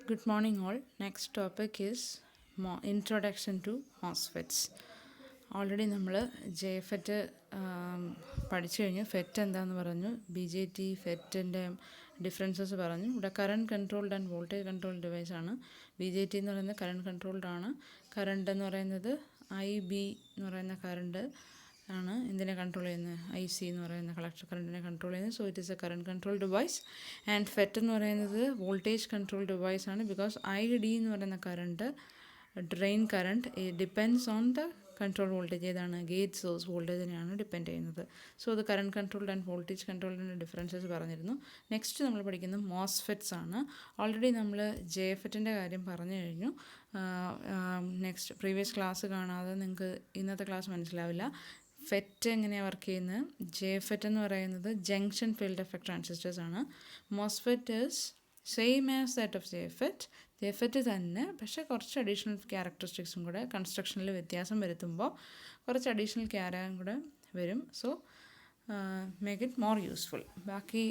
Good morning all. Next topic is introduction to MOSFETs. Already നമ്മൾ ജെഫെറ്റ് പഠിച്ചു കഴിഞ്ഞു. ഫെറ്റ് എന്താണെന്ന് പറഞ്ഞു, BJT ഫെറ്റിൻ്റെ ഡിഫറൻസസ് പറഞ്ഞു. ഇവിടെ current controlled and voltage controlled device ആണ്. BJT എന്ന് പറയുന്നത് കറണ്ട് കൺട്രോൾഡ് ആണ്. കറണ്ട് എന്ന് പറയുന്നത് IB എന്ന് പറയുന്ന കറണ്ട് ആണ് ഇതിനെ കൺട്രോൾ ചെയ്യുന്നത്. IC എന്ന് പറയുന്ന കളക്ടർ കറണ്ടിനെ കൺട്രോൾ ചെയ്യുന്നത്. So it is a current control device. And FET എന്ന് പറയുന്നത് വോൾട്ടേജ് കൺട്രോൾ ഡിവൈസ് ആണ്. ബിക്കോസ് ID എന്ന് പറയുന്ന current drain current depends on the control voltage. ഏതാണ്? ഗേറ്റ് സോഴ്സ് വോൾട്ടേജിനെയാണ് ഡിപ്പെൻഡ് ചെയ്യുന്നത്. സോ അത് കറണ്ട് കൺട്രോൾഡ് ആൻഡ് വോൾട്ടേജ് കൺട്രോളിൻ്റെ ഡിഫറൻസസ് പറഞ്ഞിരുന്നു. നെക്സ്റ്റ് നമ്മൾ പഠിക്കുന്നത് മോസ്ഫെറ്റ്സ് ആണ്. ഓൾറെഡി നമ്മൾ ജെഫെറ്റിൻ്റെ കാര്യം പറഞ്ഞു കഴിഞ്ഞു. നെക്സ്റ്റ് പ്രീവിയസ് ക്ലാസ് കാണാതെ നിങ്ങൾക്ക് ഇന്നത്തെ ക്ലാസ് മനസ്സിലാവില്ല. ഫെറ്റ് എങ്ങനെയാണ് വർക്ക് ചെയ്യുന്നത്? ജെഫെറ്റ് എന്ന് പറയുന്നത് ജംഗ്ഷൻ ഫീൽഡ് എഫക്റ്റ് ട്രാൻസിസ്റ്റേഴ്സ് ആണ്. MOSFET is same as that of ജെഫെറ്റ് തന്നെ, പക്ഷേ കുറച്ച് അഡീഷണൽ ക്യാരക്ടറിസ്റ്റിക്സും കൂടെ കൺസ്ട്രക്ഷനിൽ വ്യത്യാസം വരുത്തുമ്പോൾ കുറച്ച് അഡീഷണൽ ക്യാരയും കൂടെ വരും. So make it more useful. ബാക്കി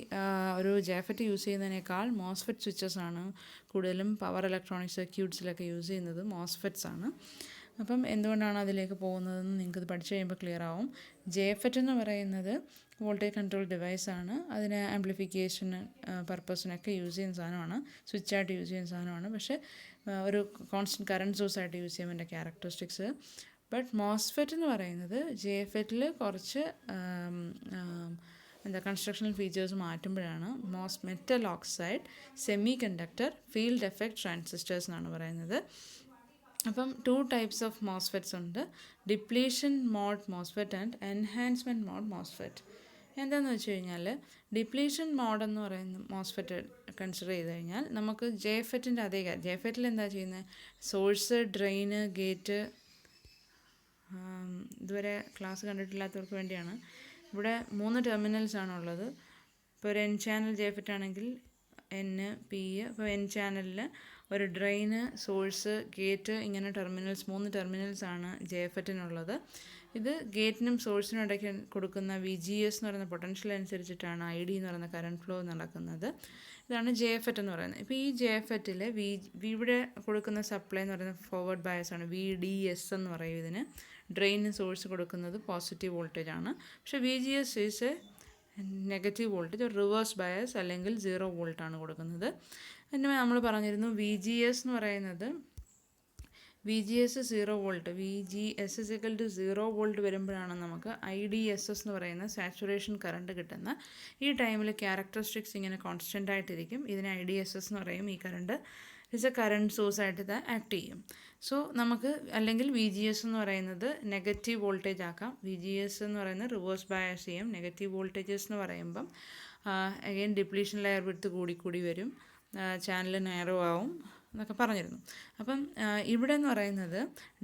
ഒരു ജെഫെറ്റ് യൂസ് ചെയ്യുന്നതിനേക്കാൾ മോസ്ഫെറ്റ് സ്വിച്ചസ് ആണ് കൂടുതലും പവർ ഇലക്ട്രോണിക് സർക്യൂട്ട്സിലൊക്കെ യൂസ് ചെയ്യുന്നത്. മോസ്ഫെറ്റ്സ് ആണ്. അപ്പം എന്തുകൊണ്ടാണ് അതിലേക്ക് പോകുന്നതെന്ന് നിങ്ങൾക്കിത് പഠിച്ചു കഴിയുമ്പോൾ ക്ലിയർ ആവും. ജെഫെറ്റ് എന്ന് പറയുന്നത് വോൾട്ടേജ് കൺട്രോൾ ഡിവൈസാണ്. അതിന് ആംപ്ലിഫിക്കേഷന് പർപ്പസിനൊക്കെ യൂസ് ചെയ്യുന്ന സാധനമാണ്. സ്വിച്ചായിട്ട് യൂസ് ചെയ്യുന്ന സാധനമാണ്. പക്ഷേ ഒരു കോൺസ്റ്റൻറ്റ് കറണ്ട് സോഴ്സായിട്ട് യൂസ് ചെയ്യുമ്പോൾ എൻ്റെ ക്യാരക്ടറിസ്റ്റിക്സ്. ബട്ട് മോസ്ഫെറ്റ് എന്ന് പറയുന്നത് ജെഫെറ്റിൽ കുറച്ച് കൺസ്ട്രക്ഷണൽ ഫീച്ചേഴ്സ് മാറ്റുമ്പോഴാണ് metal oxide semiconductor field effect transistors എന്നാണ് പറയുന്നത്. അപ്പം 2 types ഓഫ് മോസ്ഫെറ്റ്സ് ഉണ്ട്. Depletion mode MOSFET and enhancement mode MOSFET. എന്താണെന്ന് വെച്ച് കഴിഞ്ഞാൽ ഡിപ്ലീഷൻ മോഡ് എന്ന് പറയുന്ന മോസ്ഫെറ്റ് കൺസിഡർ ചെയ്ത് കഴിഞ്ഞാൽ നമുക്ക് ജെഫെറ്റിൻ്റെ അതേ കാര്യം. ജെഫെറ്റിൽ എന്താ ചെയ്യുന്നത്? Source, drain, gate. ഇതുവരെ ക്ലാസ് കണ്ടിട്ടില്ലാത്തവർക്ക് വേണ്ടിയാണ്. ഇവിടെ 3 ടെർമിനൽസ് ആണുള്ളത്. ഇപ്പോൾ ഒരു N ചാനൽ ജെഫെറ്റ് ആണെങ്കിൽ N, P. ഇപ്പോൾ N ചാനലിൽ ഒരു ഡ്രെയിന്, സോഴ്സ്, ഗേറ്റ്, ഇങ്ങനെ 3 ടെർമിനൽസ് ആണ് ജെഫെറ്റിനുള്ളത്. ഇത് ഗേറ്റിനും സോഴ്സിനും ഇടയ്ക്ക് കൊടുക്കുന്ന VGS എന്ന് പറയുന്ന പൊട്ടൻഷ്യൽ അനുസരിച്ചിട്ടാണ് ID എന്ന് പറയുന്ന കറണ്ട് ഫ്ലോ നടക്കുന്നത്. ഇതാണ് ജെഫെറ്റ് എന്ന് പറയുന്നത്. ഇപ്പോൾ ഈ ജെഫെറ്റിൽ ഇവിടെ കൊടുക്കുന്ന സപ്ലൈ എന്ന് പറയുന്നത് ഫോർവേഡ് ബയസ് ആണ്. VDS എന്ന് പറയും ഇതിന്. ഡ്രെയിന് സോഴ്സ് കൊടുക്കുന്നത് പോസിറ്റീവ് വോൾട്ടേജ് ആണ്. പക്ഷേ VGS ഈസ് നെഗറ്റീവ് വോൾട്ടേജ്, ഒരു റിവേഴ്സ് ബയസ് അല്ലെങ്കിൽ 0 വോൾട്ടാണ് കൊടുക്കുന്നത്. പിന്നെ നമ്മൾ പറഞ്ഞിരുന്നു VGS എന്ന് പറയുന്നത് VGS 0 വോൾട്ട്. VGS = 0 വോൾട്ട് വരുമ്പോഴാണ് നമുക്ക് IDSS എന്ന് പറയുന്ന സാച്ചുറേഷൻ കറണ്ട് കിട്ടുന്ന. ഈ ടൈമിൽ ക്യാരക്ടറിസ്റ്റിക്സ് ഇങ്ങനെ കോൺസ്റ്റൻ്റ് ആയിട്ടിരിക്കും. ഇതിനെ IDSS എന്ന് പറയും. ഈ കറണ്ട് ഇസ് എ കറണ്ട് സോഴ്സായിട്ട് ഇത് ആക്ട് ചെയ്യും. സോ നമുക്ക് അല്ലെങ്കിൽ VGS എന്ന് പറയുന്നത് നെഗറ്റീവ് വോൾട്ടേജ് ആക്കാം. VGS എന്ന് പറയുന്നത് റിവേഴ്സ് ബയസ് ചെയ്യും. നെഗറ്റീവ് വോൾട്ടേജസ് എന്ന് പറയുമ്പം അഗെയിൻ ഡിപ്ലീഷൻ ലെയർ വിഡ്ത്ത് കൂടി വരും. ചാനൽ നാരോ ആവും എന്നൊക്കെ പറഞ്ഞിരുന്നു. അപ്പം ഇവിടെ എന്ന് പറയുന്നത്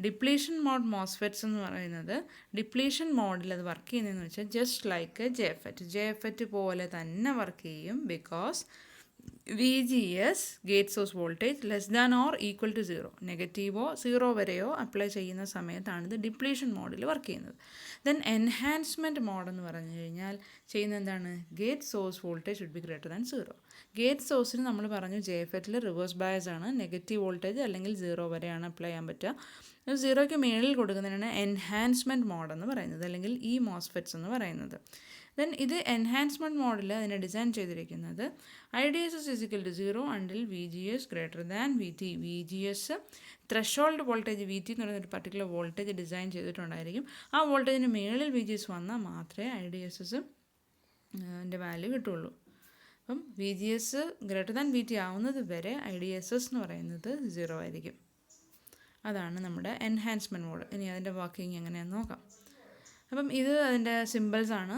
ഡിപ്ലീഷൻ മോഡ് മോസ്ഫെറ്റ്സ് എന്ന് പറയുന്നത് ഡിപ്ലീഷൻ മോഡിൽ അത് വർക്ക് ചെയ്യുന്നതെന്ന് വെച്ചാൽ ജസ്റ്റ് ലൈക്ക് ജെഫെറ്റ് പോലെ തന്നെ വർക്ക് ചെയ്യും. Because VGS gate source voltage <= 0, നെഗറ്റീവോ 0 വരെയോ അപ്ലൈ ചെയ്യുന്ന സമയത്താണ് ഇത് ഡിപ്ലീഷൻ മോഡിൽ വർക്ക് ചെയ്യുന്നത്. ദെൻ എൻഹാൻസ്മെൻറ്റ് മോഡ് എന്ന് പറഞ്ഞു കഴിഞ്ഞാൽ ചെയ്യുന്നത് എന്താണ്? Gate source voltage should be <0. Gate സോഴ്സിന് നമ്മൾ പറഞ്ഞു ജെഫെറ്റിൽ റിവേഴ്സ് ബയസ് ആണ്. നെഗറ്റീവ് വോൾട്ടേജ് അല്ലെങ്കിൽ 0 വരെയാണ് അപ്ലൈ ചെയ്യാൻ പറ്റുക. 0ക്ക് മേളിൽ കൊടുക്കുന്നതിനാണ് എൻഹാൻസ്മെൻറ്റ് മോഡ് എന്ന് പറയുന്നത്, അല്ലെങ്കിൽ ഈ മോസ്ഫെറ്റ്സ് എന്ന് പറയുന്നത്. ദെൻ ഇത് എൻഹാൻസ്മെൻറ്റ് മോഡിൽ അതിനെ ഡിസൈൻ ചെയ്തിരിക്കുന്നത് IDSS = 0 until VGS > VT. VGS threshold voltage VT എന്ന് പറയുന്ന ഒരു പർട്ടിക്കുലർ വോൾട്ടേജ് ഡിസൈൻ ചെയ്തിട്ടുണ്ടായിരിക്കും. ആ വോൾട്ടേജിന് മേളിൽ VGS വന്നാൽ മാത്രമേ IDSS ൻ്റെ വാല്യൂ കിട്ടുള്ളൂ. അപ്പം VGS > VT ആവുന്നത് വരെ IDSS എന്ന് പറയുന്നത് 0 ആയിരിക്കും. അതാണ് നമ്മുടെ എൻഹാൻസ്മെൻറ്റ് മോഡ്. ഇനി അതിൻ്റെ വർക്കിംഗ് എങ്ങനെയാണെന്ന് നോക്കാം. അപ്പം ഇത് അതിൻ്റെ സിമ്പിൾസ് ആണ്.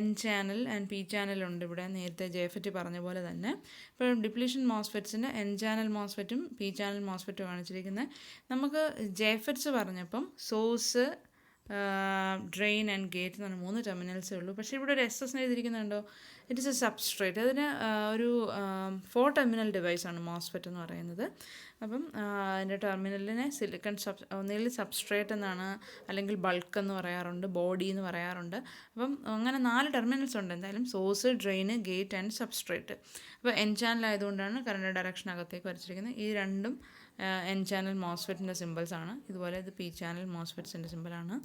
N ചാനൽ ആൻഡ് P ചാനലുണ്ട് ഇവിടെ. നേരത്തെ ജെഫെറ്റ് പറഞ്ഞ പോലെ തന്നെ ഇപ്പോൾ ഡിപ്ലീഷൻ മോസ്ഫെറ്റ്സിന് N ചാനൽ മോസ്ഫെറ്റും P ചാനൽ മോസ്ഫെറ്റും കാണിച്ചിരിക്കുന്നത്. നമുക്ക് ജെഫെറ്റ്സ് പറഞ്ഞപ്പം സോഴ്സ്, ഡ്രെയിൻ ആൻഡ് ഗേറ്റ് എന്ന് പറഞ്ഞ 3 ടെർമിനൽസേ ഉള്ളൂ. പക്ഷേ ഇവിടെ ഒരു SS എഴുതിയിരിക്കുന്നുണ്ടോ? It is a substrate. അതിന് ഒരു 4 ടെർമിനൽ ഡിവൈസാണ് മോസ്ഫെറ്റ് എന്ന് പറയുന്നത്. അപ്പം അതിൻ്റെ ടെർമിനലിനെ ഒന്നുകിൽ സബ്സ്ട്രേറ്റ് എന്നാണ്, അല്ലെങ്കിൽ ബൾക്ക് എന്ന് പറയാറുണ്ട്, ബോഡി എന്ന് പറയാറുണ്ട്. അപ്പം അങ്ങനെ 4 ടെർമിനൽസ് ഉണ്ട് എന്തായാലും: source, drain, gate and substrate. അപ്പോൾ എൻ ചാനൽ ആയതുകൊണ്ടാണ് കറണ്ട് ഡയറക്ഷൻ അകത്തേക്ക് വരച്ചിരിക്കുന്നത്. ഈ രണ്ടും എൻ ചാനൽ മോസ്ഫെറ്റിൻ്റെ സിമ്പിൾസാണ്. ഇതുപോലെ ഇത് പി ചാനൽ മോസ്ഫെറ്റ്സിൻ്റെ സിമ്പിളാണ്.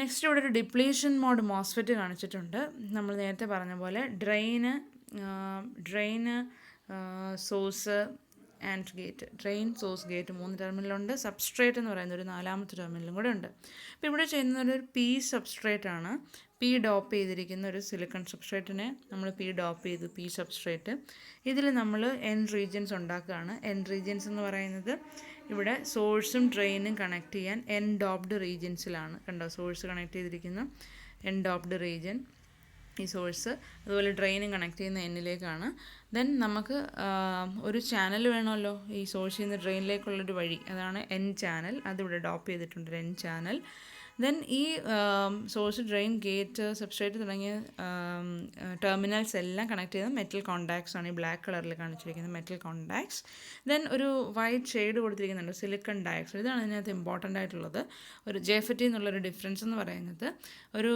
നെക്സ്റ്റ് ഇവിടെ ഒരു ഡിപ്ലീഷൻ മോഡ് മോസ്ഫെറ്റ് കാണിച്ചിട്ടുണ്ട്. നമ്മൾ നേരത്തെ പറഞ്ഞ പോലെ drain source and gate, drain, source, gate 3 ടെർമിനലുണ്ട്. സബ്സ്ട്രേറ്റ് എന്ന് പറയുന്ന ഒരു 4ാമത്തെ ടെർമിനലും കൂടെ ഉണ്ട്. അപ്പോൾ ഇവിടെ ചെയ്യുന്നത് ഒരു പി സബ്സ്ട്രേറ്റ് ആണ്. പി ഡോപ്പ് ചെയ്തിരിക്കുന്ന ഒരു സിലിക്കൺ സബ്സ്ട്രേറ്റിനെ നമ്മൾ പി ഡോപ്പ് ചെയ്തു, പി സബ്സ്ട്രേറ്റ്. ഇതിൽ നമ്മൾ എൻ റീജിയൻസ് ഉണ്ടാക്കുകയാണ്. എൻ റീജിയൻസ് എന്ന് പറയുന്നത് ഇവിടെ സോഴ്സും ഡ്രെയിനും കണക്ട് ചെയ്യാൻ എൻ ഡോപ്ഡ് റീജിയൻസിലാണ്. കണ്ടോ, സോഴ്സ് കണക്ട് ചെയ്തിരിക്കുന്ന എൻ ഡോപ്ഡ് റീജിയൻ ഈ സോഴ്സ്, അതുപോലെ ഡ്രെയിനും കണക്ട് ചെയ്യുന്ന എന്നിലേക്കാണ്. ദെൻ നമുക്ക് ഒരു ചാനൽ വേണമല്ലോ ഈ സോഴ്സിൽ നിന്ന് ഡ്രെയിനിലേക്കുള്ളൊരു വഴി, അതാണ് എൻ ചാനൽ. അതിവിടെ ഡോപ്പ് ചെയ്തിട്ടുണ്ട്, എൻ ചാനൽ. ദെൻ ഈ സോഴ്സ്, ഡ്രെയിൻ, ഗേറ്റ്, സബ്സ്ട്രേറ്റ് തുടങ്ങിയ ടെർമിനൽസ് എല്ലാം കണക്ട് ചെയ്ത മെറ്റൽ കോണ്ടാക്ട്സ് ആണ് ഈ ബ്ലാക്ക് കളറിൽ കാണിച്ചിരിക്കുന്നത്, മെറ്റൽ കോണ്ടാക്ട്സ്. ദെൻ ഒരു വൈറ്റ് ഷെയ്ഡ് കൊടുത്തിരിക്കുന്നുണ്ട്, സിലിക്കൺ ഡയോക്സൈഡ്. ഇതാണ് ഇതിനകത്ത് ഇമ്പോർട്ടൻ്റ് ആയിട്ടുള്ളത്. ഒരു ജെഫെറ്റി എന്നുള്ളൊരു ഡിഫറൻസ് എന്ന് പറയുന്നത്, ഒരു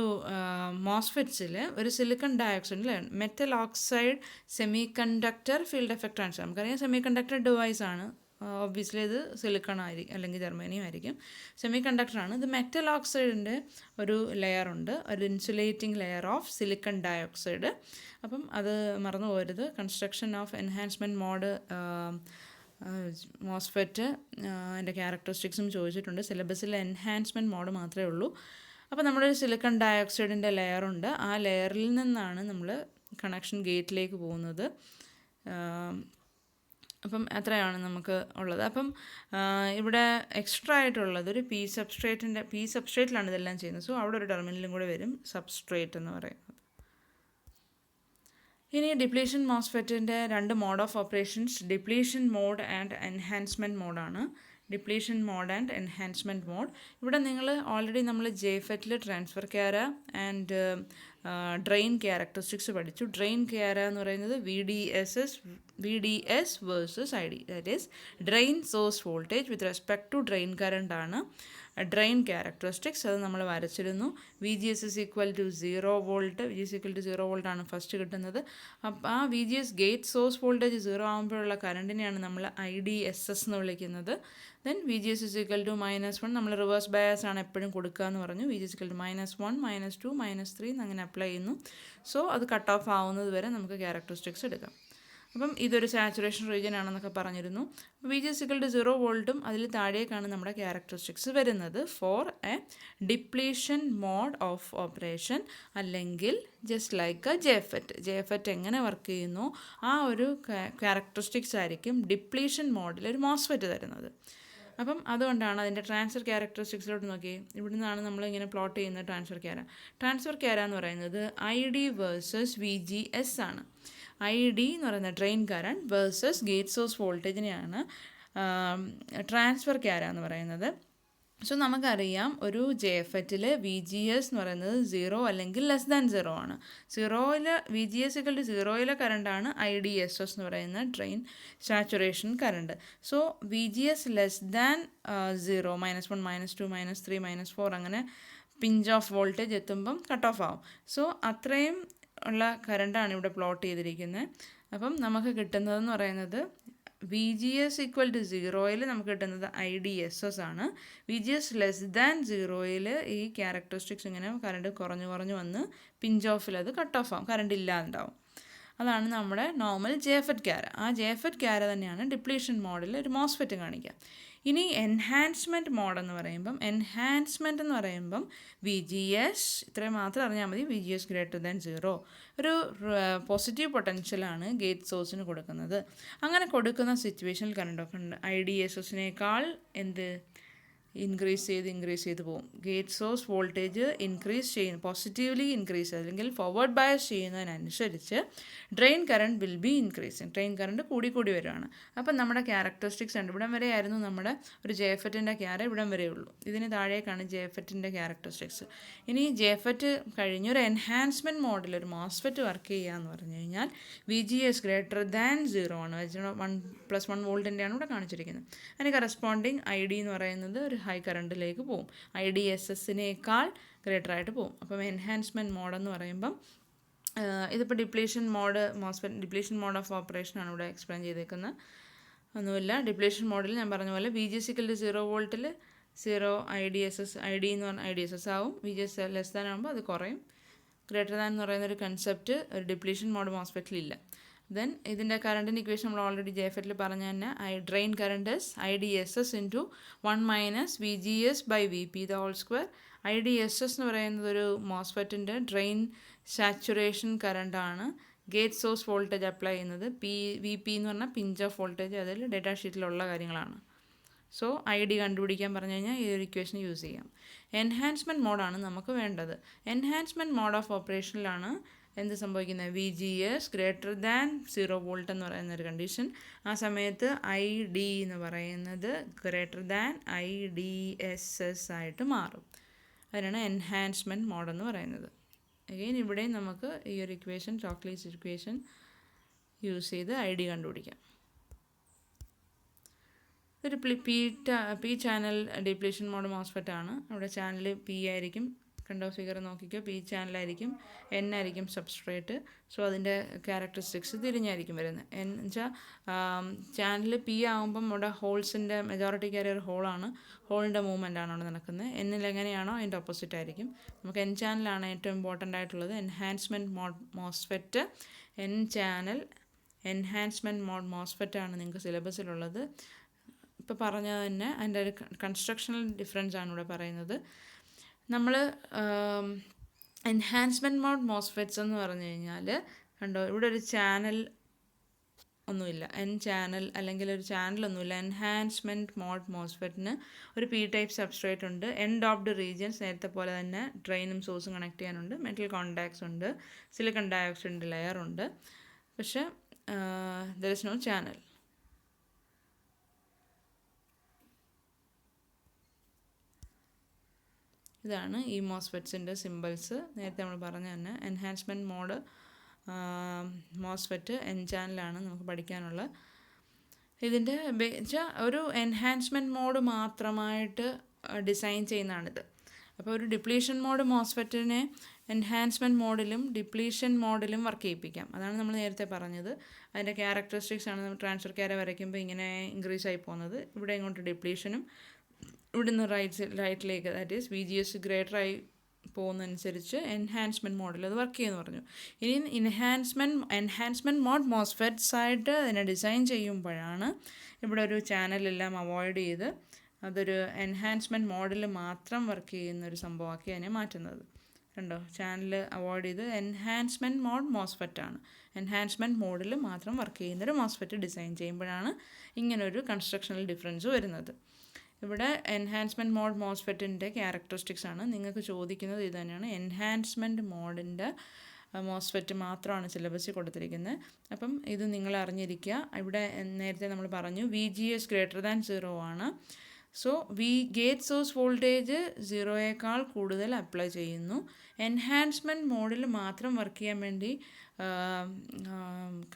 മോസ്ഫെറ്റ്സിൽ ഒരു സിലിക്കൺ ഡയോക്സൈഡിൽ metal oxide semiconductor field effect transfer. നമുക്കറിയാം സെമി കണ്ടക്ടർ ഡിവൈസ് ആണ്. ഒബ്വിയസ്ലി ഇത് സിലിക്കൺ ആയിരിക്കും, അല്ലെങ്കിൽ ജർമ്മേനിയം ആയിരിക്കും. സെമി കണ്ടക്ടറാണ്. ഇത് മെറ്റൽ ഓക്സൈഡിൻ്റെ ഒരു ലെയറുണ്ട്, ഒരു insulating layer of silicon dioxide. അപ്പം അത് മറന്നു പോകരുത്. Construction of enhancement mode MOSFET അതിൻ്റെ ക്യാരക്ടറിസ്റ്റിക്സും ചോദിച്ചിട്ടുണ്ട്. സിലബസിൽ എൻഹാൻസ്മെൻറ്റ് മോഡ് മാത്രമേ ഉള്ളൂ. അപ്പോൾ നമ്മുടെ സിലിക്കൺ ഡയോക്സൈഡിൻ്റെ ലെയറുണ്ട്. ആ ലെയറിൽ നിന്നാണ് നമ്മൾ കണക്ഷൻ ഗേറ്റിലേക്ക് പോകുന്നത്. അപ്പം അത്രയാണ് നമുക്ക് ഉള്ളത്. അപ്പം ഇവിടെ എക്സ്ട്രാ ആയിട്ടുള്ളത് ഒരു പി സബ്സ്ട്രേറ്റിലാണ് ഇതെല്ലാം ചെയ്യുന്നത്. സോ അവിടെ ഒരു ടെർമിനലും കൂടെ വരും, സബ്സ്ട്രേറ്റ് എന്ന് പറയുന്നത്. ഇനി ഡിപ്ലീഷൻ മോസ്ഫെറ്റിൻ്റെ 2 mode of operations, depletion mode and enhancement മോഡാണ്. Depletion mode and enhancement mode. ഇവിടെ നിങ്ങൾ ഓൾറെഡി നമ്മൾ ജെഫെറ്റിൽ ട്രാൻസ്ഫർ ക്യാര ആൻഡ് ഡ്രെയിൻ ക്യാരക്ടറിസ്റ്റിക്സ് പഠിച്ചു. ഡ്രെയിൻ ക്യാര എന്ന് പറയുന്നത് VDS versus ID, that is drain source voltage with respect to drain current ആണ് ഡ്രെയിൻ ക്യാരക്ടറിസ്റ്റിക്സ്. അത് നമ്മൾ വരച്ചിരുന്നു. VGS is equal to 0 volt. VGS equal to 0 volt ആണ് ഫസ്റ്റ് കിട്ടുന്നത്. അപ്പം ആ VGS ഗേറ്റ് സോഴ്സ് വോൾട്ടേജ് 0 ആകുമ്പോഴുള്ള കറണ്ടിനെയാണ് നമ്മൾ IDSS എന്ന് വിളിക്കുന്നത്. Then VGS is equal to -1. നമ്മൾ റിവേഴ്സ് ബയാസ് ആണ് എപ്പോഴും കൊടുക്കുക എന്ന് പറഞ്ഞു. VGS equal to -1, -2, -3 അങ്ങനെ അപ്ലൈ ചെയ്യുന്നു. സോ അത് കട്ട് ഓഫ് ആവുന്നത് വരെ നമുക്ക് ക്യാരക്ടറിസ്റ്റിക്സ് എടുക്കാം. അപ്പം ഇതൊരു സാച്ചുറേഷൻ റീജിയൻ ആണെന്നൊക്കെ പറഞ്ഞിരുന്നു. VGS equal to 0 വോൾട്ടും അതിൽ താഴേക്കാണ് നമ്മുടെ ക്യാരക്ടറിസ്റ്റിക്സ് വരുന്നത് for a depletion mode of operation, അല്ലെങ്കിൽ ജസ്റ്റ് ലൈക്ക് എ ജെഫെറ്റ് എങ്ങനെ വർക്ക് ചെയ്യുന്നു ആ ഒരു ക്യാരക്ടറിസ്റ്റിക്സ് ആയിരിക്കും ഡിപ്ലീഷൻ മോഡിൽ ഒരു മോസ്ഫെറ്റ് തരുന്നത്. അപ്പം അതുകൊണ്ടാണ് അതിൻ്റെ ട്രാൻസ്ഫർ ക്യാരക്ടറിസ്റ്റിക്സിലോട്ട് നോക്കി. ഇവിടെ നിന്നാണ് നമ്മൾ ഇങ്ങനെ പ്ലോട്ട് ചെയ്യുന്നത് ട്രാൻസ്ഫർ ക്യാര എന്ന് പറയുന്നത് ID വേഴ്സസ് VGS ആണ്. ID എന്ന് പറയുന്ന drain current versus gate source വോൾട്ടേജിനെയാണ് ട്രാൻസ്ഫർ ക്യാര എന്ന് പറയുന്നത്. സോ നമുക്കറിയാം ഒരു ജെഫെറ്റിൽ VGS എന്ന് പറയുന്നത് 0 അല്ലെങ്കിൽ <0 ആണ്. VGS equal to 0 കറണ്ടാണ് IDSS എന്ന് പറയുന്ന drain saturation current. So VGS <0, -1, -2, -3, -4 അങ്ങനെ പിഞ്ച് ഓഫ് വോൾട്ടേജ് എത്തുമ്പം കട്ട് ഓഫ് ആവും. സോ അത്രയും ഉള്ള കറണ്ടാണ് ഇവിടെ പ്ലോട്ട് ചെയ്തിരിക്കുന്നത്. അപ്പം നമുക്ക് കിട്ടുന്നതെന്ന് പറയുന്നത് VGS equal to 0 നമുക്ക് കിട്ടുന്നത് IDSS ആണ്. VGS <0 ഈ ക്യാരക്ടറിസ്റ്റിക്സ് ഇങ്ങനെ കറണ്ട് കുറഞ്ഞു വന്ന് പിഞ്ച് ഓഫിൽ അത് കട്ട് ഓഫ് ആവും, കറണ്ട് ഇല്ലാണ്ടാവും. അതാണ് നമ്മുടെ നോർമൽ ജെഫെറ്റ് ക്യാര. ആ ജെഫെറ്റ് ക്യാര തന്നെയാണ് ഡിപ്ലീഷൻ മോഡിൽ ഒരു മോസ്ഫെറ്റ് കാണിക്കുക. ഇനി എൻഹാൻസ്മെൻറ്റ് മോഡ് എന്ന് പറയുമ്പം VGS ഇത്രയും മാത്രം അറിഞ്ഞാൽ മതി. VGS > 0 ഒരു പോസിറ്റീവ് പൊട്ടൻഷ്യലാണ് ഗേറ്റ് സോഴ്സിന് കൊടുക്കുന്നത്. അങ്ങനെ കൊടുക്കുന്ന സിറ്റുവേഷനിൽ കറണ്ടൊക്കെ ഉണ്ട് IDSSനേക്കാൾ ഇൻക്രീസ് ചെയ്ത് പോകും. ഗേറ്റ് സോഴ്സ് വോൾട്ടേജ് ഇൻക്രീസ് ചെയ്യുന്ന പോസിറ്റീവ്ലി ഇൻക്രീസ് അല്ലെങ്കിൽ ഫോർവേഡ് ബയസ് ചെയ്യുന്നതിനനുസരിച്ച് drain current will be increasing. Drain current കൂടി വരുവാണ്. അപ്പം നമ്മുടെ ക്യാരക്ടറിസ്റ്റിക്സ് ഉണ്ട്. ഇവിടം വരെ ആയിരുന്നു നമ്മുടെ ഒരു ജെഫെറ്റിൻ്റെ ക്യാര, ഇവിടം വരെ ഉള്ളൂ. ഇതിന് താഴേക്കാണ് ജെഫെറ്റിൻ്റെ ക്യാരക്ടറിസ്റ്റിക്സ്. ഇനി ജെഫെറ്റ് കഴിഞ്ഞ് ഒരു എൻഹാൻസ്മെൻറ്റ് മോഡിൽ ഒരു മോസ്ഫെറ്റ് വർക്ക് ചെയ്യുക എന്ന് പറഞ്ഞു കഴിഞ്ഞാൽ VGS ഗ്രേറ്റർ ദാൻ 0 ആണ്. 1+1 വോൾട്ടിൻ്റെയാണ് ഇവിടെ കാണിച്ചിരിക്കുന്നത്. അതിന് കറസ്പോണ്ടിങ് ID എന്ന് പറയുന്നത് ഒരു ഹൈ കറണ്ടിലേക്ക് പോകും. IDSSനേക്കാൾ ഗ്രേറ്റർ ആയിട്ട് പോകും. അപ്പം എൻഹാൻസ്മെൻറ്റ് മോഡ് എന്ന് പറയുമ്പം ഇതിപ്പോൾ depletion mode depletion mode of ഓപ്പറേഷനാണ് ഇവിടെ എക്സ്പ്ലെയിൻ ചെയ്തേക്കുന്നത്. ഒന്നുമില്ല. ഡിപ്ലീഷൻ മോഡിൽ ഞാൻ പറഞ്ഞ പോലെ VGS = 0 വോൾട്ടിൽ 0 ID എന്ന് പറഞ്ഞാൽ IDSS ആവും. VGS ലെസ് ദാൻ ആകുമ്പോൾ അത് കുറയും. ഗ്രേറ്റർ ദാൻ എന്ന് പറയുന്ന ഒരു കൺസെപ്റ്റ് ഒരു ഡിപ്ലീഷൻ മോഡ് മോസ്ഫെറ്റിലില്ല. ദെൻ ഇതിൻ്റെ കറണ്ടിൻ്റെ ഇക്വേഷൻ നമ്മൾ ഓൾറെഡി ജെഫെറ്റിൽ പറഞ്ഞ തന്നെ drain current IDSS × 1 - VGS/VP². IDSS എന്ന് പറയുന്നത് ഒരു മോസ്ഫെറ്റിൻ്റെ ഡ്രെയിൻ സാച്ചുറേഷൻ കറണ്ടാണ്. ഗേറ്റ് സോഴ്സ് വോൾട്ടേജ് അപ്ലൈ ചെയ്യുന്നത് VP എന്ന് പറഞ്ഞാൽ പിഞ്ച് ഓഫ് വോൾട്ടേജ്, അതിൽ ഡേറ്റാ ഷീറ്റിലുള്ള കാര്യങ്ങളാണ്. സോ ID കണ്ടുപിടിക്കാൻ പറഞ്ഞു കഴിഞ്ഞാൽ ഈ ഒരു ഇക്വേഷൻ യൂസ് ചെയ്യാം. എൻഹാൻസ്മെൻറ്റ് മോഡാണ് നമുക്ക് വേണ്ടത്. എൻഹാൻസ്മെൻറ്റ് മോഡ് ഓഫ് ഓപ്പറേഷനിലാണ് എന്ത് സംഭവിക്കുന്നത്? VGS ഗ്രേറ്റർ ദാൻ 0 വോൾട്ട് എന്ന് പറയുന്ന ഒരു കണ്ടീഷൻ. ആ സമയത്ത് ID എന്ന് പറയുന്നത് ഗ്രേറ്റർ ദാൻ IDSS ആയിട്ട് മാറും. അതിനാണ് എൻഹാൻസ്മെൻറ്റ് മോഡ് എന്ന് പറയുന്നത്. അഗെയിൻ ഇവിടെ നമുക്ക് ഈ ഒരു ഇക്വേഷൻ ചോക്ലേറ്റ്സ് ഇക്വേഷൻ യൂസ് ചെയ്ത് ID കണ്ടുപിടിക്കാം. ഒരു P channel depletion mode MOSFET ആണ്. അവിടെ ചാനൽ P ആയിരിക്കും. കണ്ടോ ഫിഗർ നോക്കിക്കോ. P ചാനലായിരിക്കും, N ആയിരിക്കും സബ്സ്ട്രേറ്റ്. സോ അതിൻ്റെ ക്യാരക്ടറിസ്റ്റിക്സ് തിരിഞ്ഞായിരിക്കും വരുന്നത്. എന്ന് വെച്ചാൽ ചാനൽ P ആകുമ്പം ഇവിടെ ഹോൾസിൻ്റെ മെജോറിറ്റി കാരിയർ ഹോളാണ്. ഹോളിൻ്റെ മൂവ്മെൻ്റ് ആണ് അവിടെ നടക്കുന്നത്. Nൽ എങ്ങനെയാണോ അതിൻ്റെ ഓപ്പോസിറ്റ് ആയിരിക്കും. നമുക്ക് N ചാനലാണ് ഏറ്റവും ഇമ്പോർട്ടൻ്റ് ആയിട്ടുള്ളത്. Enhancement mode MOSFET N channel enhancement mode MOSFET ആണ് നിങ്ങൾക്ക് സിലബസിലുള്ളത്. ഇപ്പോൾ പറഞ്ഞത് തന്നെ അതിൻ്റെ ഒരു കൺസ്ട്രക്ഷണൽ ഡിഫറൻസ് ആണ് ഇവിടെ പറയുന്നത്. നമ്മൾ എൻഹാൻസ്മെൻറ്റ് മോഡ് മോസ്ഫെറ്റ്സ് എന്ന് പറഞ്ഞു കഴിഞ്ഞാൽ കണ്ടോ ഇവിടെ ഒരു ചാനൽ ഒന്നുമില്ല. N ചാനൽ അല്ലെങ്കിൽ ഒരു ചാനലൊന്നുമില്ല. എൻഹാൻസ്മെൻറ്റ് മോഡ് മോസ്ഫെറ്റിന് ഒരു P ടൈപ്പ് സബ്സ്ട്രേറ്റ് ഉണ്ട്. N ഡോപ്ഡ് റീജിയൻസ് നേരത്തെ പോലെ തന്നെ ഡ്രെയിനും സോഴ്സും കണക്ട് ചെയ്യാനുണ്ട്. മെറ്റൽ കോണ്ടാക്ട്സ് ഉണ്ട്. സിലിക്കൺ ഡയോക്സൈഡ് ലെയർ ഉണ്ട്. പക്ഷേ ദർ ഇസ് നോ ചാനൽ. ഇതാണ് ഈ മോസ്ഫെറ്റ്സിൻ്റെ സിമ്പിൾസ്. നേരത്തെ നമ്മൾ പറഞ്ഞ തന്നെ എൻഹാൻസ്മെൻറ്റ് മോഡ് മോസ്ഫെറ്റ് N ചാനലാണ് നമുക്ക് പഠിക്കാനുള്ള. ഇതിൻ്റെ ഒരു എൻഹാൻസ്മെൻറ്റ് മോഡ് മാത്രമായിട്ട് ഡിസൈൻ ചെയ്യുന്നതാണിത്. അപ്പോൾ ഒരു ഡിപ്ലീഷൻ മോഡ് മോസ്ഫെറ്റിനെ എൻഹാൻസ്മെൻറ്റ് മോഡിലും ഡിപ്ലീഷൻ മോഡിലും വർക്ക് ചെയ്യിപ്പിക്കാം. അതാണ് നമ്മൾ നേരത്തെ പറഞ്ഞത്. അതിൻ്റെ ക്യാരക്ടറിസ്റ്റിക്സ് ആണ് നമ്മൾ ട്രാൻസ്ഫർ ക്യാര വരയ്ക്കുമ്പോൾ ഇങ്ങനെ ഇൻക്രീസ് ആയി പോകുന്നത്. ഇവിടെ ഇങ്ങോട്ട് ഡിപ്ലീഷനും ഇവിടുന്ന് റൈറ്റിലേക്ക് ദാറ്റ് ഈസ് VGS ഗ്രേറ്റർ ആയി പോകുന്നതനുസരിച്ച് എൻഹാൻസ്മെൻറ്റ് മോഡിൽ അത് വർക്ക് ചെയ്യുമെന്ന് പറഞ്ഞു. ഇനി എൻഹാൻസ്മെൻറ്റ് മോഡ് മോസ്ഫെറ്റ്സ് ആയിട്ട് അതിനെ ഡിസൈൻ ചെയ്യുമ്പോഴാണ് ഇവിടെ ഒരു ചാനലെല്ലാം അവോയ്ഡ് ചെയ്ത് അതൊരു എൻഹാൻസ്മെൻറ്റ് മോഡിൽ മാത്രം വർക്ക് ചെയ്യുന്ന ഒരു സംഭവമാക്കി അതിനെ മാറ്റുന്നത്. കണ്ടോ, ചാനൽ അവോയ്ഡ് ചെയ്ത് എൻഹാൻസ്മെൻറ്റ് മോഡ് മോസ്ഫെറ്റ് ആണ്. എൻഹാൻസ്മെൻറ്റ് മോഡിൽ മാത്രം വർക്ക് ചെയ്യുന്നൊരു മോസ്ഫെറ്റ് ഡിസൈൻ ചെയ്യുമ്പോഴാണ് ഇങ്ങനൊരു കൺസ്ട്രക്ഷണൽ ഡിഫറൻസ് വരുന്നത്. ഇവിടെ എൻഹാൻസ്മെൻറ്റ് മോഡ് മോസ്ഫെറ്റിൻ്റെ ക്യാരക്ടറിസ്റ്റിക്സ് ആണ് നിങ്ങൾക്ക് ചോദിക്കുന്നത്. ഇത് തന്നെയാണ് എൻഹാൻസ്മെൻറ്റ് മോഡിൻ്റെ മോസ്ഫെറ്റ് മാത്രമാണ് സിലബസിൽ കൊടുത്തിരിക്കുന്നത്. അപ്പം ഇത് നിങ്ങൾ അറിഞ്ഞിരിക്കുക. ഇവിടെ നേരത്തെ നമ്മൾ പറഞ്ഞു VGS ഗ്രേറ്റർ ദാൻ 0 ആണ്. സോ ഗേറ്റ് സോഴ്സ് വോൾട്ടേജ് 0യേക്കാൾ കൂടുതൽ അപ്ലൈ ചെയ്യുന്നു. എൻഹാൻസ്മെൻറ്റ് മോഡിൽ മാത്രം വർക്ക് ചെയ്യാൻ വേണ്ടി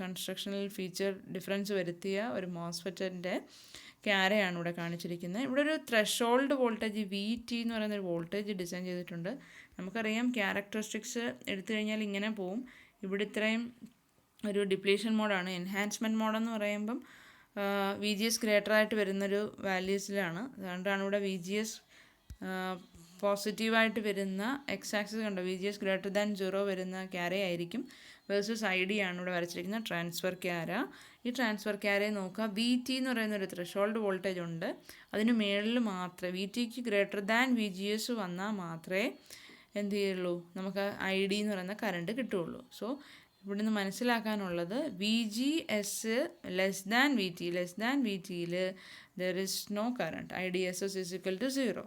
കൺസ്ട്രക്ഷണൽ ഫീച്ചർ ഡിഫറൻസ് വരുത്തിയ ഒരു മോസ്ഫെറ്റിൻ്റെ ക്യാരയാണ് ഇവിടെ കാണിച്ചിരിക്കുന്നത്. ഇവിടെ ഒരു ത്രെഷോൾഡ് വോൾട്ടേജ് VT എന്ന് പറയുന്ന ഒരു വോൾട്ടേജ് ഡിസൈൻ ചെയ്തിട്ടുണ്ട്. നമുക്കറിയാം ക്യാരക്ടറിസ്റ്റിക്സ് എടുത്തു കഴിഞ്ഞാൽ ഇങ്ങനെ പോവും. ഇവിടെ ഇത്രയും ഒരു ഡിപ്ലീഷൻ മോഡാണ്. എൻഹാൻസ്മെൻറ്റ് മോഡെന്ന് പറയുമ്പം VGS ഗ്രേറ്റർ ആയിട്ട് വരുന്നൊരു വാല്യൂസിലാണ്. അതുകൊണ്ടാണ് ഇവിടെ VGS പോസിറ്റീവായിട്ട് വരുന്ന എക്സ് ആക്സിസ് കണ്ടോ, VGS ഗ്രേറ്റർ ദാൻ 0 വരുന്ന ക്യാര ആയിരിക്കും. വേഴ്സസ് ID ആണ് ഇവിടെ വരച്ചിരിക്കുന്നത് ട്രാൻസ്ഫർ ക്യാര. ഈ ട്രാൻസ്ഫർ ക്യാരയെ നോക്കുക. VT എന്ന് പറയുന്ന ഒരു ത്രെഷോൾഡ് വോൾട്ടേജ് ഉണ്ട്. അതിന് മേളിൽ മാത്രമേ VTക്ക് ഗ്രേറ്റർ ദാൻ VGS വന്നാൽ മാത്രമേ എന്ത് ചെയ്യുള്ളൂ, നമുക്ക് ID എന്ന് പറയുന്ന കറണ്ട് കിട്ടുകയുള്ളൂ. സോ ഇവിടുന്ന് മനസ്സിലാക്കാനുള്ളത് VGS ലെസ് ദാൻ വി ടിയിൽ there is no current. IDSS is equal to 0.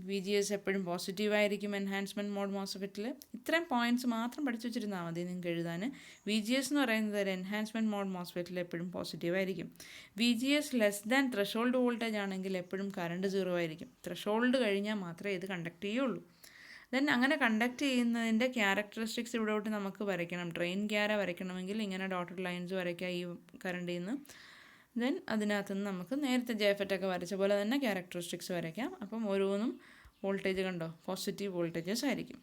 VGS എപ്പോഴും പോസിറ്റീവായിരിക്കും എൻഹാൻസ്മെൻറ്റ് മോഡ് മോസ്ഫെറ്റിൽ. ഇത്രയും പോയിൻറ്റ്സ് മാത്രം പഠിച്ചു വെച്ചിരുന്നാൽ മതി നിങ്ങൾക്ക് എഴുതാൻ. VGS എന്ന് പറയുന്നത് ഒരു എൻഹാൻസ്മെൻറ്റ് മോഡ് മോസ്ഫെറ്റിൽ എപ്പോഴും പോസിറ്റീവായിരിക്കും. VGS less than threshold voltage ആണെങ്കിൽ എപ്പോഴും കറണ്ട് 0 ആയിരിക്കും. ത്രഷോൾഡ് കഴിഞ്ഞാൽ മാത്രമേ ഇത് കണ്ടക്ട് ചെയ്യുള്ളൂ. ദെൻ അങ്ങനെ കണ്ടക്ട് ചെയ്യുന്നതിൻ്റെ ക്യാരക്ടറിസ്റ്റിക്സ് ഇവിടോട്ട് നമുക്ക് വരയ്ക്കണം. ഡ്രെയിൻ ക്യാര വരയ്ക്കണമെങ്കിൽ ഇങ്ങനെ ഡോട്ടഡ് ലൈൻസ് വരയ്ക്കുക ഈ കറണ്ടിൽ നിന്ന്. ദെൻ അതിനകത്ത് നിന്ന് നമുക്ക് നേരത്തെ ജെഫെറ്റൊക്കെ വരച്ച പോലെ തന്നെ ക്യാരക്ടറിസ്റ്റിക്സ് വരയ്ക്കാം. അപ്പം ഓരോന്നും വോൾട്ടേജ് കണ്ടോ പോസിറ്റീവ് വോൾട്ടേജസ് ആയിരിക്കും.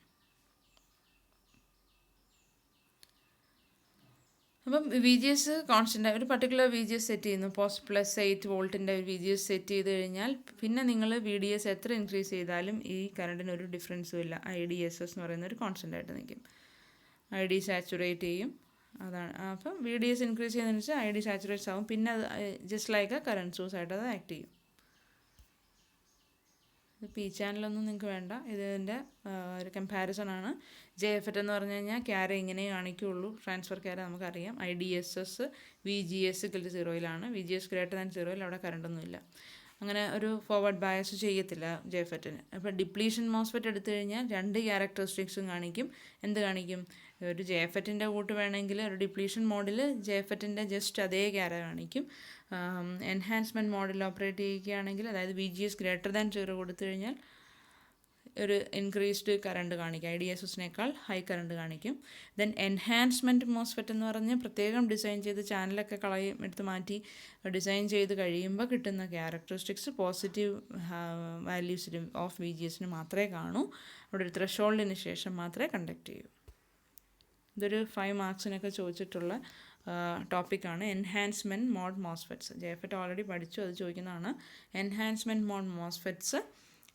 അപ്പം VGS കോൺസ്റ്റൻ്റ് ഒരു പർട്ടിക്കുലർ VGS സെറ്റ് ചെയ്യുന്നു. +8 വോൾട്ടിൻ്റെ ഒരു VGS സെറ്റ് ചെയ്ത് കഴിഞ്ഞാൽ പിന്നെ നിങ്ങൾ VDS എത്ര ഇൻക്രീസ് ചെയ്താലും ഈ കറണ്ടിന് ഒരു ഡിഫറൻസും ഇല്ല. IDSS എന്ന് പറയുന്ന ഒരു കോൺസ്റ്റൻ്റ് ആയിട്ട് നിൽക്കും. ID സാച്ചുറേറ്റ് ചെയ്യും. അതാണ്. അപ്പം VDS ഇൻക്രീസ് ചെയ്യുന്നതെന്ന് വെച്ചാൽ ID സാച്ചുറേറ്റ്സ് ആവും. പിന്നെ അത് just like A current source ആയിട്ട് അത് ആക്ട് ചെയ്യും. P ചാനലൊന്നും നിങ്ങൾക്ക് വേണ്ട. ഇതിൻ്റെ ഒരു കമ്പാരിസൺ ആണ്. JFET എന്ന് പറഞ്ഞു കഴിഞ്ഞാൽ ക്യാര ഇങ്ങനെ കാണിക്കുകയുള്ളൂ. ട്രാൻസ്ഫർ ക്യാര നമുക്കറിയാം. IDSS VGS = 0 VGS > 0 അവിടെ കറണ്ടൊന്നുമില്ല. അങ്ങനെ ഒരു ഫോർവേഡ് ബയസ് ചെയ്യത്തില്ല JFETന്. അപ്പോൾ ഡിപ്ലീഷൻ മോസ്ഫെറ്റ് എടുത്തു കഴിഞ്ഞാൽ 2 ക്യാരക്ടറിസ്റ്റിക്സും കാണിക്കും. എന്ത് കാണിക്കും? ഒരു JFETൻ്റെ കൂട്ട് വേണമെങ്കിൽ ഒരു ഡിപ്ലീഷൻ മോഡിൽ JFETൻ്റെ ജസ്റ്റ് അതേ ക്യാര കാണിക്കും. എൻഹാൻസ്മെൻറ്റ് മോഡിൽ ഓപ്പറേറ്റ് ചെയ്യുകയാണെങ്കിൽ അതായത് VGS > 0 കൊടുത്തു കഴിഞ്ഞാൽ ഒരു ഇൻക്രീസ്ഡ് കറണ്ട് കാണിക്കും. IDSSനേക്കാൾ ഹൈ കറണ്ട് കാണിക്കും. ദെൻ എൻഹാൻസ്മെൻറ്റ് മോസ്ഫെറ്റ് എന്ന് പറഞ്ഞ് പ്രത്യേകം ഡിസൈൻ ചെയ്ത് ചാനലൊക്കെ എടുത്ത് മാറ്റി ഡിസൈൻ ചെയ്ത് കഴിയുമ്പോൾ കിട്ടുന്ന ക്യാരക്ടറിസ്റ്റിക്സ് പോസിറ്റീവ് വാല്യൂസിന് ഓഫ് VGSന് മാത്രമേ കാണൂ. അവിടെ ഒരു ത്രഷോൾഡിന് ശേഷം മാത്രമേ കണ്ടക്ട് ചെയ്യൂ. ഇതൊരു 5 മാർക്സിനൊക്കെ ചോദിച്ചിട്ടുള്ള ടോപ്പിക്കാണ് enhancement mode MOSFETs. JFET already പഠിച്ചു, അത് ചോദിക്കുന്നതാണ്. എൻഹാൻസ്മെൻറ്റ് മോഡ് മോസ്ഫെറ്റ്സ്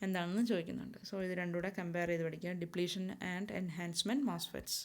എന്താണെന്ന് ചോദിക്കുന്നുണ്ട്. സോ ഇത് രണ്ടും കൂടെ കമ്പയർ ചെയ്ത് പഠിക്കുക. Depletion and enhancement MOSFETs.